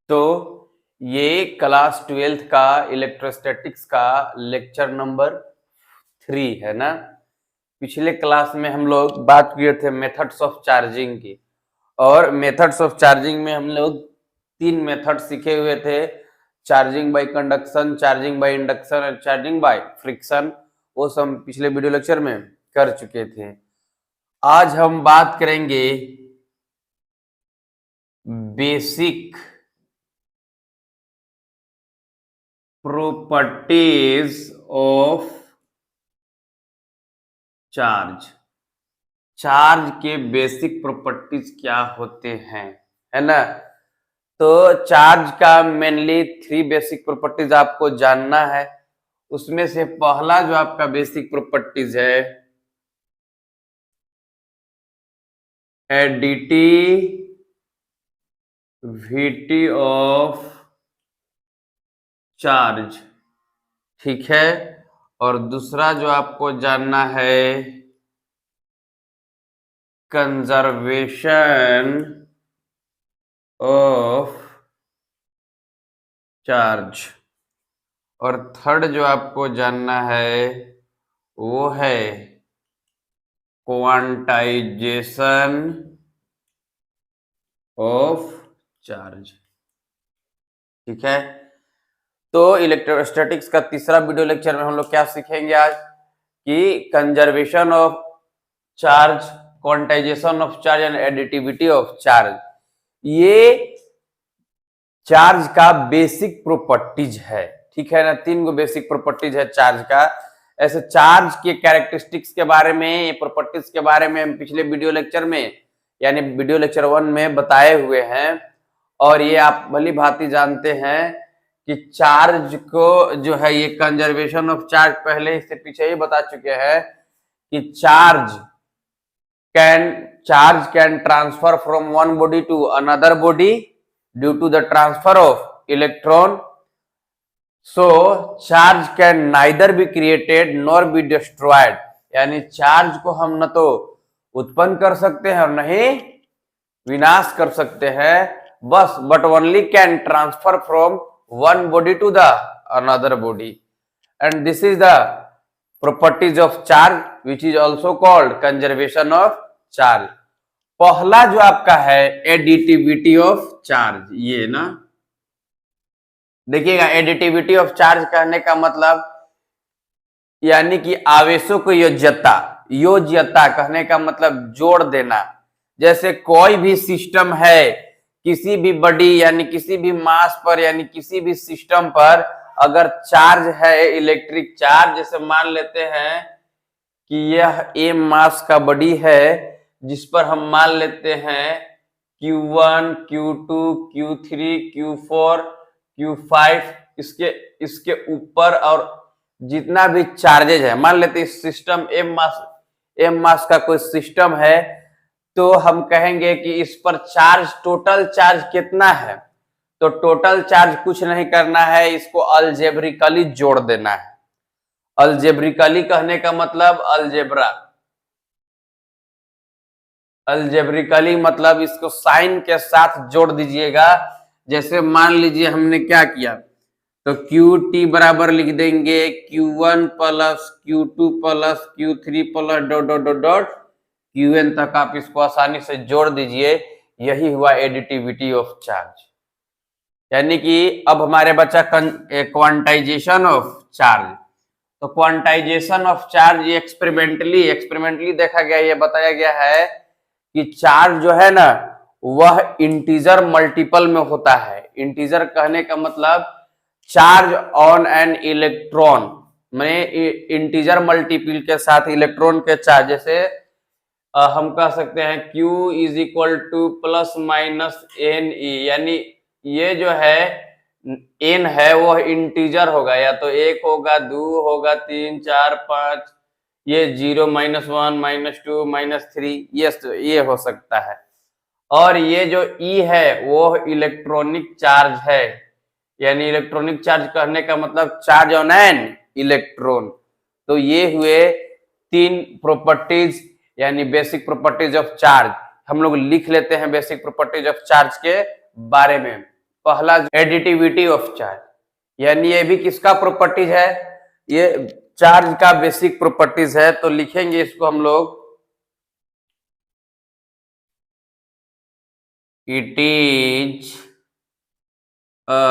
तो ये class 12th का इलेक्ट्रोस्टैटिक्स का लेक्चर नंबर 3 है ना। पिछले क्लास में हम लोग बात किए थे मेथड्स ऑफ चार्जिंग की, और मेथड्स ऑफ चार्जिंग में हम लोग 3 मेथड सीखे हुए थे, charging by conduction, charging by induction और चार्जिंग बाय फ्रिक्शन। वो सब पिछले वीडियो लेक्चर में कर चुके थे। आज हम बात करेंगे बेसिक प्रॉपर्टीज ऑफ चार्ज के बेसिक प्रॉपर्टीज क्या होते हैं, है ना। तो चार्ज का मेनली 3 बेसिक प्रॉपर्टीज आपको जानना है। उसमें से पहला जो आपका बेसिक प्रॉपर्टीज है एडिटिविटी ऑफ चार्ज, ठीक है। और दूसरा जो आपको जानना है कंजर्वेशन ऑफ चार्ज, और थर्ड जो आपको जानना है वो है क्वांटाइजेशन ऑफ चार्ज, ठीक है। तो इलेक्ट्रोस्टैटिक्स का तीसरा वीडियो लेक्चर में हम लोग क्या सीखेंगे आज कि conservation of charge, quantization of charge and additivity of charge. ये चार्ज का बेसिक प्रॉपर्टीज है, ठीक है ना। 3 गो बेसिक प्रॉपर्टीज है चार्ज का। ऐसे चार्ज के कैरेक्टरिस्टिक्स के बारे में, प्रॉपर्टीज के बारे में हम पिछले वीडियो लेक्चर में यानी वीडियो लेक्चर 1 में बताए हुए हैं। और ये आप भली भांति जानते हैं कि चार्ज को जो है ये कंजर्वेशन ऑफ चार्ज पहले इससे पीछे ही बता चुके हैं कि charge can transfer from one body to another body due to the transfer of electron. So charge can neither be created nor be destroyed, यानी चार्ज को हम न तो उत्पन्न कर सकते हैं और नहीं विनाश कर सकते हैं, बस but only can transfer from one body to the another body, and this is the properties of charge which is also called conservation of charge। पहला जो आपका है एडिटिविटी ऑफ चार्ज, ये ना देखिएगा। एडिटिविटी ऑफ चार्ज कहने का मतलब यानी कि आवेशों को योज्यता कहने का मतलब जोड़ देना। जैसे कोई भी सिस्टम है, किसी भी बॉडी यानी किसी भी मास पर यानी किसी भी सिस्टम पर अगर चार्ज है, इलेक्ट्रिक चार्ज, जैसे मान लेते हैं कि यह ए मास का बॉडी है जिस पर हम मान लेते हैं Q1, Q2, Q3, Q4, Q5, इसके ऊपर और जितना भी चार्जेज है, मान लेते हैं सिस्टम एम मास का कोई सिस्टम है, तो हम कहेंगे कि इस पर चार्ज, टोटल चार्ज कितना है। तो टोटल चार्ज कुछ नहीं करना है, इसको अलजेब्रिकली जोड़ देना है। अलजेब्रिकली कहने का मतलब अलजेब्रिकली मतलब इसको साइन के साथ जोड़ दीजिएगा। जैसे मान लीजिए हमने क्या किया, तो QT बराबर लिख देंगे Q1 plus Q2 plus Q3 plus dot dot dot dot Qn तक आप इसको आसानी से जोड़ दीजिए। यही हुआ एडिटिविटी ऑफ चार्ज। यानी कि अब हमारे बचा क्वांटाइजेशन ऑफ चार्ज। तो क्वांटाइजेशन ऑफ चार्ज एक्सपेरिमेंटली देखा गया, ये बताया गया है कि चार्ज जो है ना वह इंटीजर मल्टीपल में होता है। इंटीजर कहने का मतलब चार्ज ऑन एन इलेक्ट्रॉन, मैंने इंटीजर मल्टीपल के साथ इलेक्ट्रॉन के चार्ज, जैसे हम कह सकते हैं Q is equal to plus minus n e, यानी ये जो है n है वो इंटीजर होगा, या तो 1 होगा, 2 होगा, 3, 4, 5, ये 0, -1, -2, -3, ये हो सकता है। और ये जो E है वो इलेक्ट्रॉनिक चार्ज है, यानी इलेक्ट्रॉनिक चार्ज कहने का मतलब चार्ज ऑन एन इलेक्ट्रॉन। तो ये हुए 3 प्रॉपर्टीज यानी बेसिक प्रॉपर्टीज ऑफ चार्ज। हम लोग लिख लेते हैं बेसिक प्रॉपर्टीज ऑफ चार्ज के बारे में। पहला एडिटिविटी ऑफ चार्ज, यानी ये भी किसका प्रॉपर्टीज है, ये चार्ज का बेसिक प्रॉपर्टीज है। तो लिखेंगे इसको हम लोग, it is a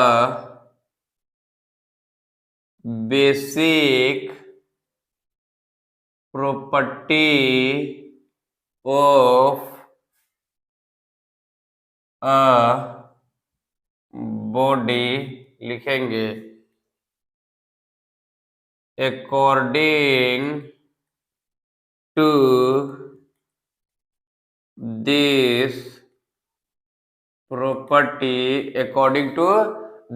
basic property of a body, लिखेंगे according to this property, according to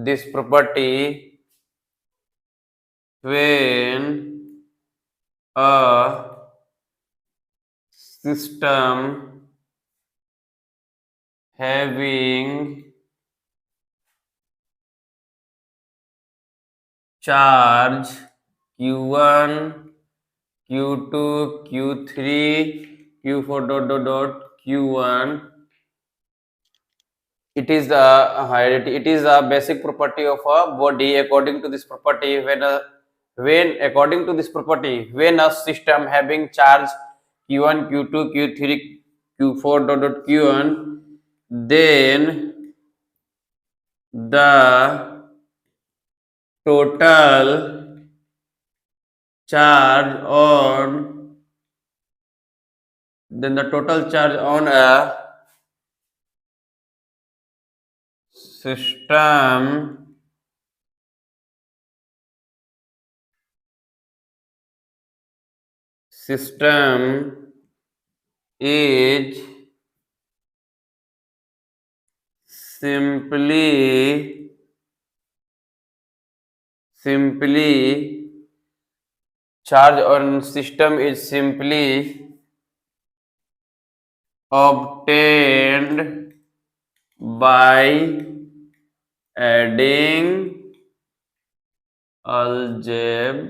this property, when a system having charge Q1, Q2, Q3, Q4 dot dot dot Q1, it is a basic property of a body. According to this property, when a system having charge Q1, Q2, Q3, Q4 dot dot Q1, then the total charge on a system is simply charge on system is simply obtained by adding algebraically।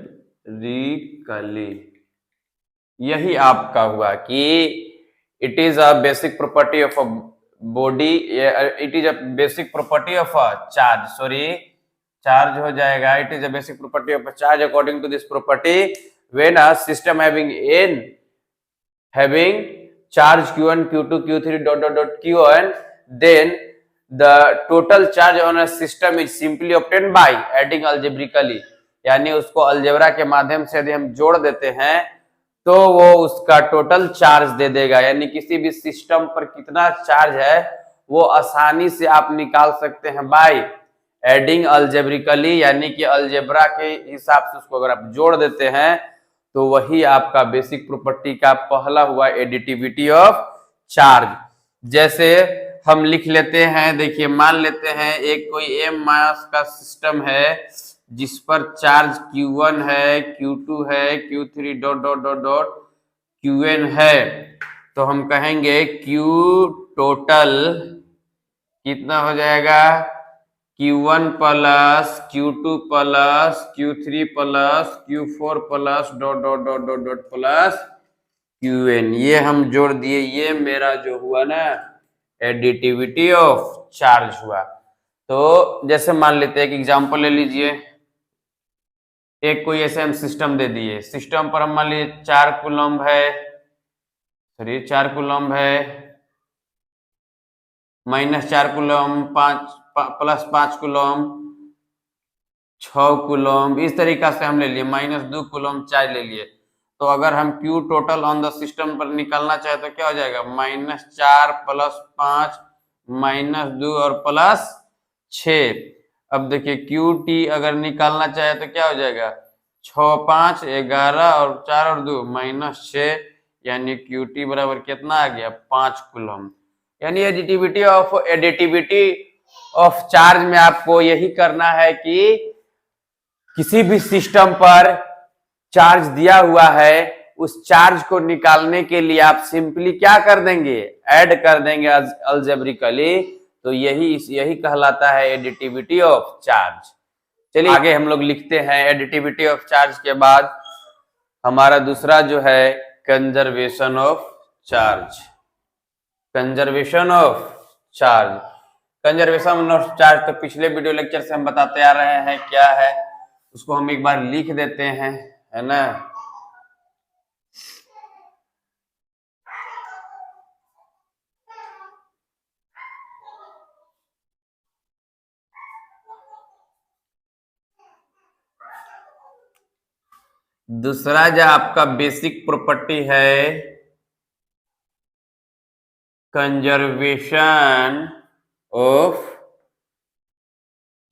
यही आपका हुआ कि it is a basic property of a body, it is a basic property of a charge, charge हो जाएगा, it is a basic property of a charge according to this property when a system having charge Q1, Q2, Q3 dot dot dot Q1, then the total charge on a system is simply obtained by adding algebraically, यानी उसको algebra के माध्यम से यदि हम जोड़ देते हैं तो वो उसका टोटल चार्ज दे देगा। यानी किसी भी सिस्टम पर कितना चार्ज है वो आसानी से आप निकाल सकते हैं बाय एडिंग अलजेब्रिकली, यानी कि अलजेब्रा के हिसाब से उसको अगर आप जोड़ देते हैं तो वही आपका बेसिक प्रॉपर्टी का पहला हुआ एडिटिविटी ऑफ चार्ज। जैसे हम लिख लेते हैं, देखिए मान लेते हैं एक कोई m मास का सिस्टम है जिस पर चार्ज Q1 है, Q2 है, Q3 dot dot dot dot Qn है, तो हम कहेंगे Q टोटल कितना हो जाएगा, Q1 plus Q2 plus Q3 plus Q4 plus dot dot dot dot dot plus Qn, ये हम जोड़ दिए, ये मेरा जो हुआ ना एडिटिविटी ऑफ चार्ज हुआ। तो जैसे मान लेते हैं एक एग्जांपल ले लीजिए, एक कोई ऐसे हम सिस्टम दे दिए, सिस्टम पर हम मान लीजिए 4 कूलम्ब है, -4 कूलम्ब, 5 +5 कूलम्ब, 6 कूलम्ब, इस तरीका से हम ले लिए, -2 कूलम्ब चार्ज ले लिए। तो अगर हम Q total on the system पर निकालना चाहे तो क्या हो जाएगा, -4 + 5 -2 और +6। अब देखिए QT अगर निकालना चाहे तो क्या हो जाएगा, 6 5 11 और 4 और 2 -6, यानी QT बराबर कितना आ गया, 5 कूलम्ब। यानी एडिटिविटी ऑफ चार्ज में आपको यही करना है कि किसी भी सिस्टम पर चार्ज दिया हुआ है, उस चार्ज को निकालने के लिए आप सिंपली क्या कर देंगे, ऐड कर देंगे अलजेब्रिकली। तो यही कहलाता है एडिटिविटी ऑफ चार्ज। चलिए आगे हम लोग लिखते हैं, एडिटिविटी ऑफ चार्ज के बाद हमारा दूसरा जो है conservation of charge. Conservation of charge, conservation of charge तो पिछले वीडियो लेक्चर से हम बताते आ रहे हैं क्या है, उसको हम एक बार लिख देते हैं, है ना। दूसरा जो आपका बेसिक प्रॉपर्टी है कंजर्वेशन ऑफ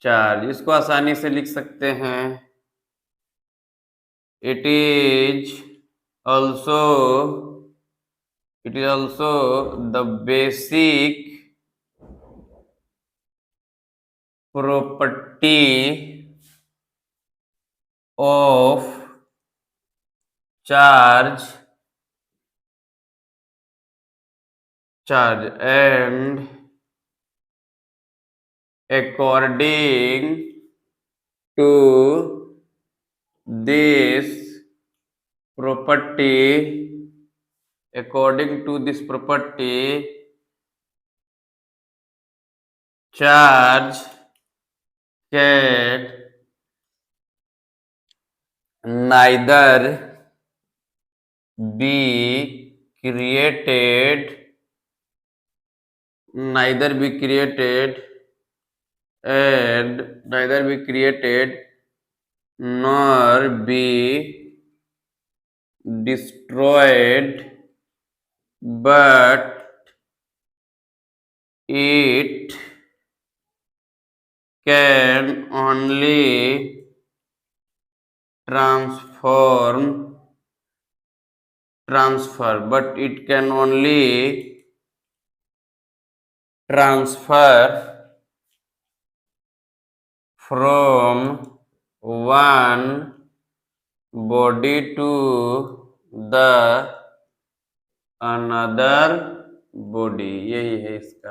चार्ज, इसको आसानी से लिख सकते हैं, it is also the basic property of charge and according to this property charge can neither be created and neither be created nor be destroyed, but it can only transfer from one body to the another body, यही है इसका,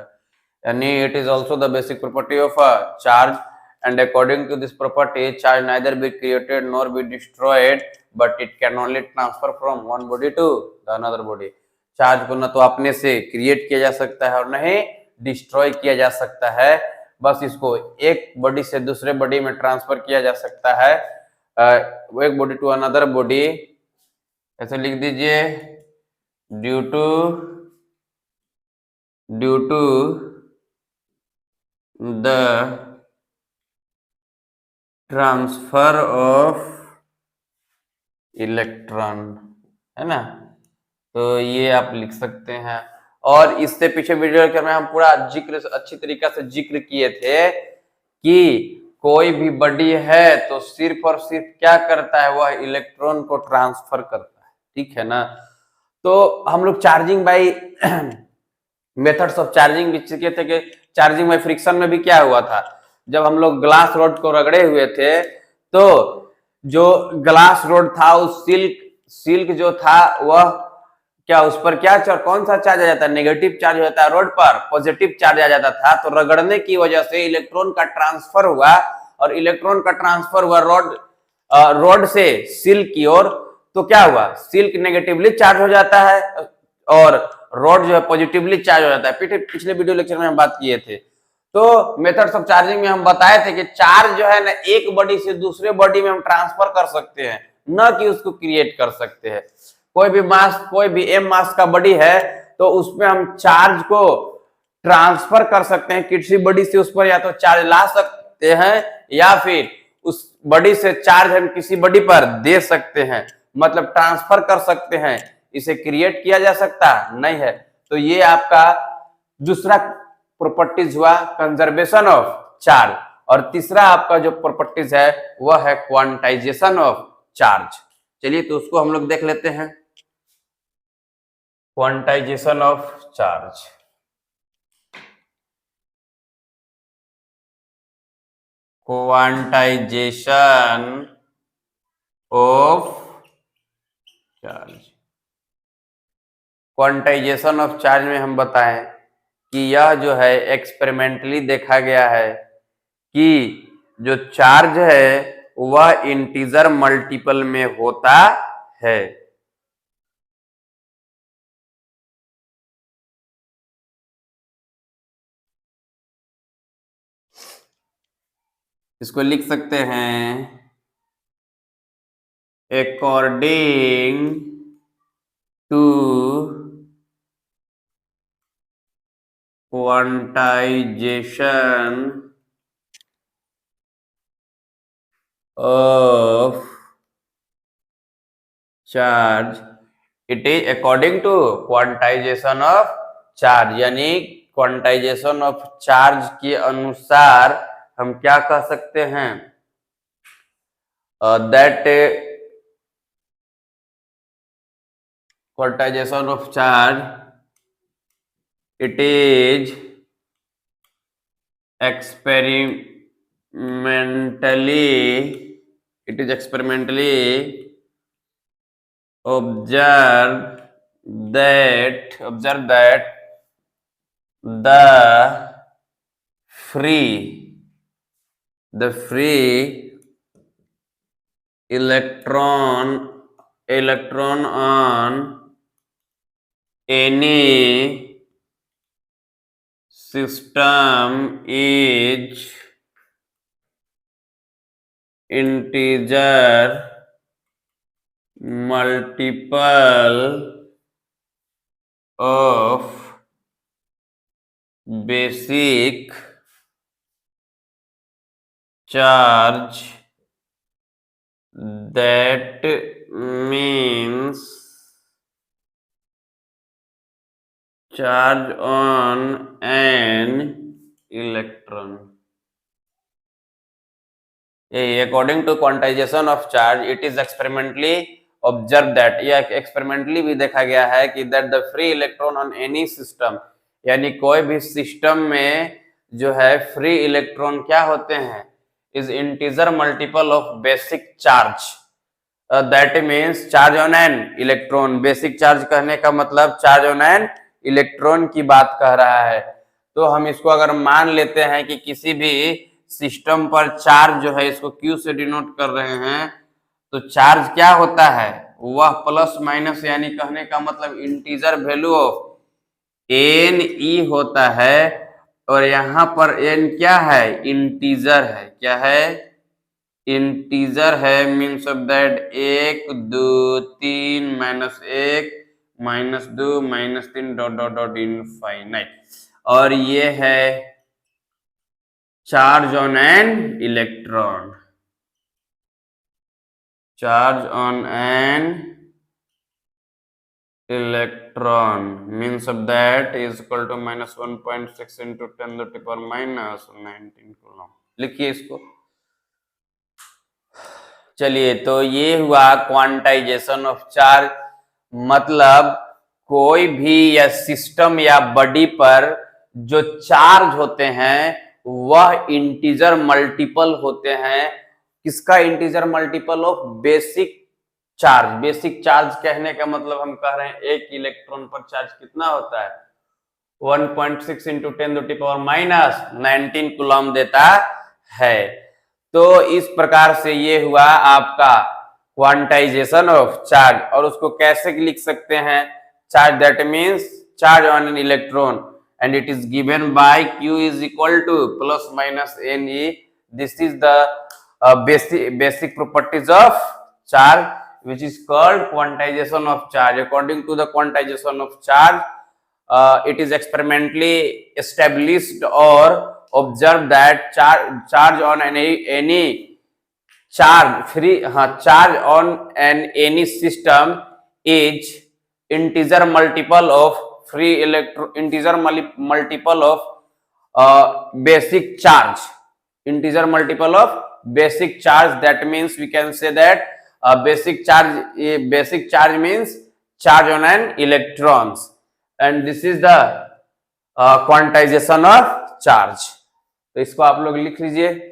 यानी it is also the basic property of a charge and according to this property charge neither be created nor be destroyed but it can only transfer from one body to the another body। Charge को न तो अपने से create किया जा सकता है और न ही डिस्ट्रॉय किया जा सकता है, बस इसको एक बॉडी से दूसरे बॉडी में ट्रांसफर किया जा सकता है, एक बॉडी टू अनदर बॉडी, ऐसे लिख दीजिए, due to the transfer of electron, है ना। तो ये आप लिख सकते हैं। और इससे पीछे वीडियो में हम पूरा जिक्र अच्छी तरीके से जिक्र किए थे कि कोई भी बॉडी है तो सिर्फ और सिर्फ क्या करता है, वह इलेक्ट्रॉन को ट्रांसफर करता है, ठीक है ना। तो हम लोग charging by methods of charging भी सीखे थे कि चार्जिंग बाय फ्रिक्शन में भी क्या हुआ था, जब हम लोग ग्लास रोड को रगड़े हुए थे तो जो ग्लास रोड था उस सिल्क जो था वह क्या, उस पर क्या कौन सा चार्ज आ जाता है, नेगेटिव चार्ज हो जाता है, रोड पर पॉजिटिव चार्ज आ जाता था। तो रगड़ने की वजह से इलेक्ट्रॉन का ट्रांसफर हुआ और इलेक्ट्रॉन का ट्रांसफर हुआ रोड से सिल्क की ओर, तो क्या हुआ, सिल्क नेगेटिवली चार्ज हो जाता है और रोड जो है पॉजिटिवली चार्ज हो जाता है। पिछले वीडियो लेक्चर में हम बात किए थे। तो मेथड्स ऑफ चार्जिंग में हम बताए थे कि चार्ज जो है ना एक बॉडी से दूसरे बॉडी में हम ट्रांसफर कर सकते हैं, न कि उसको क्रिएट कर सकते हैं। कोई भी एम मास का बॉडी है तो उसमें हम चार्ज को ट्रांसफर कर सकते हैं, किसी बॉडी से उस पर या तो चार्ज ला सकते हैं या फिर उस बॉडी से चार्ज हम किसी बॉडी पर दे सकते हैं, मतलब ट्रांसफर कर सकते हैं। इसे क्रिएट किया जा सकता नहीं है। तो ये आपका दूसरा प्रॉपर्टीज हुआ कंजर्वेशन ऑफ चार्ज, और तीसरा आपका जो प्रॉपर्टीज है वह है क्वांटाइजेशन ऑफ चार्ज। चलिए तो उसको हम लोग देख लेते हैं, quantization of charge. Quantization of charge, quantization of charge में हम बताएं कि यह जो है एक्सपेरिमेंटली देखा गया है कि जो चार्ज है वह इंटीजर मल्टीपल में होता है। इसको लिख सकते हैं according to quantization of charge, it is according to quantization of charge, यानी क्वांटाइजेशन ऑफ चार्ज के अनुसार हम क्या कह सकते हैं, that quantization of charge, it is experimentally observed that the free electron on any system is integer multiple of basic charge, that means charge on an electron. According to quantization of charge, it is experimentally observed that, यह experimentally भी देखा गया है कि that the free electron on any system, यानी कोई भी system में जो है फ्री इलेक्ट्रॉन क्या होते हैं, is integer multiple of basic charge, that means charge on an electron. Basic charge कहने का मतलब चार्ज ऑन एन इलेक्ट्रॉन की बात कह रहा है। तो हम इसको अगर मान लेते हैं कि किसी भी सिस्टम पर चार्ज जो है इसको Q से डिनोट कर रहे हैं, तो चार्ज क्या होता है, वह प्लस माइनस, यानी कहने का मतलब integer value of n e होता है, और यहाँ पर एन क्या है, इंटीजर है। क्या है, इंटीजर है, means of that 1 2 3 -1 -2 -3 dot dot dot infinite, और ये है charge on an electron. Charge on an electron means of that is equal to -1.6 into 10⁻⁻19 coulomb. लिखिए इसको। चलिए, तो ये हुआ क्वांटाइजेशन ऑफ चार्ज, मतलब कोई भी या सिस्टम या बॉडी पर जो चार्ज होते हैं वह इंटीजर मल्टीपल होते हैं। किसका integer multiple of basic charge. Basic charge कहने का मतलब हम कह रहे हैं एक इलेक्ट्रॉन पर चार्ज कितना होता है, 1.6 into 10⁻⁻19 कूलम देता है। तो इस प्रकार से ये हुआ आपका क्वांटाइजेशन ऑफ चार्ज, और उसको कैसे लिख सकते हैं, charge that means charge on an electron and it is given by Q is equal to plus minus NE। This is the basic properties of charge, which is called quantization of charge. According to the quantization of charge, it is experimentally established or observed that charge on any charge on any system is integer multiple of integer multiple of basic charge. Integer multiple of basic charge, that means we can say that basic charge means charge on an electrons, and this is the quantization of charge। तो इसको आप लोग लिख लीजिए।